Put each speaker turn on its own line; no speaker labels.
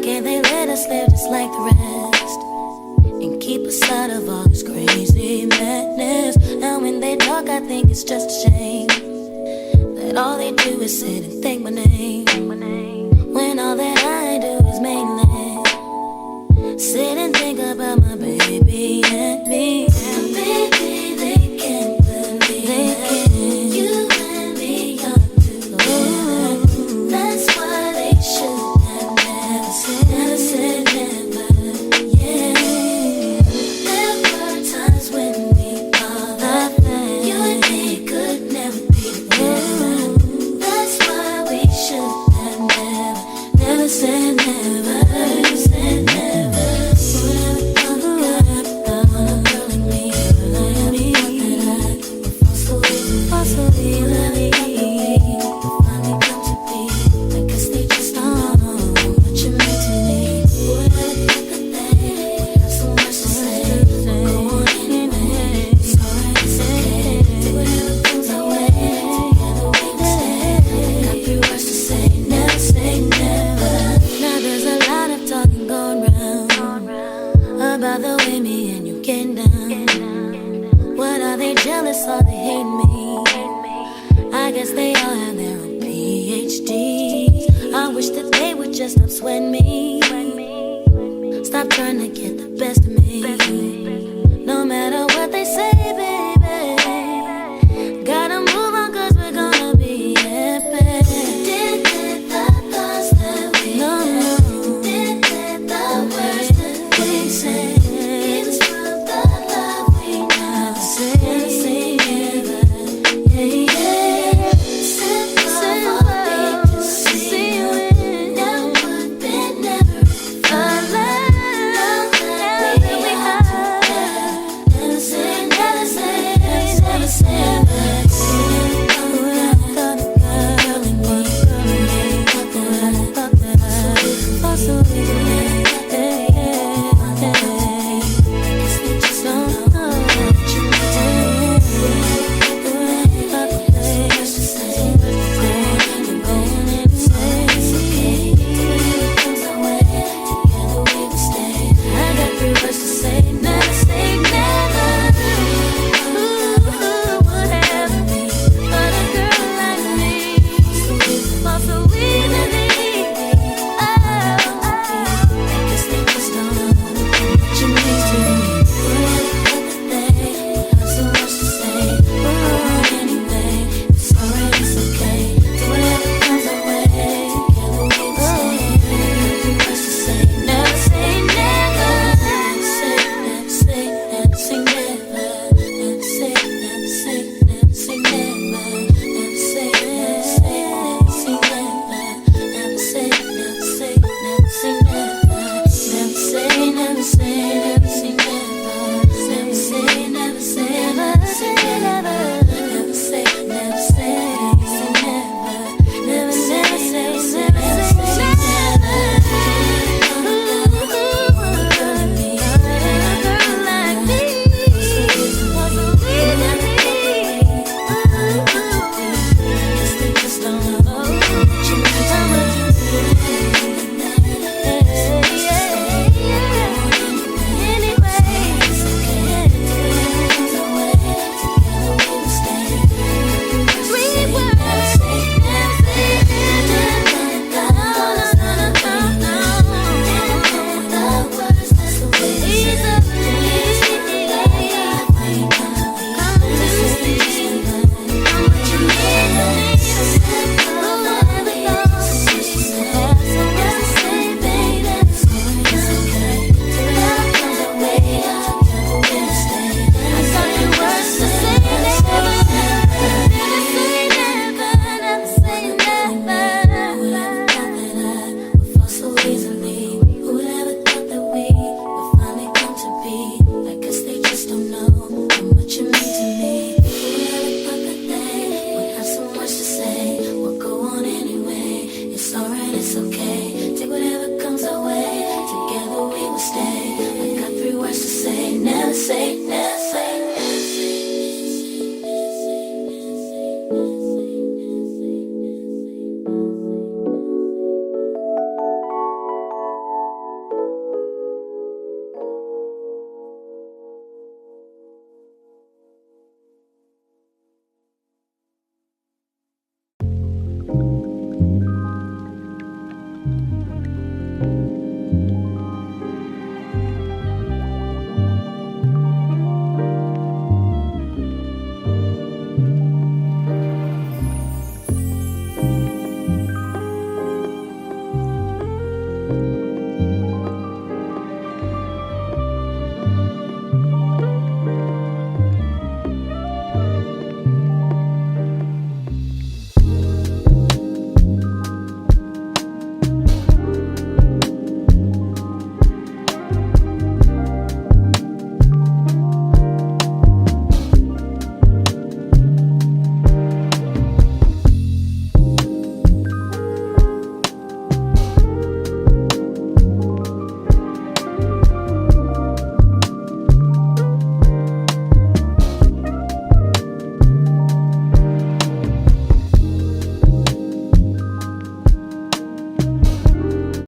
can't they let us live just like the rest and keep us out of all this crazy madness? And when they talk, I think it's just a shame that all they do is sit and think my name, when all that I do is mainly sit and think about my baby and me. And baby, they can't believe that you and me are together. That's why they should have never said never. Yeah, there were times when we thought that you and me could never be together. That's why we should have never said never. Said never. About the way me and you get down. What are they jealous or they hate me? I guess they all have their own PhD. I wish that they would just stop sweating me. Stop trying to get the best of me.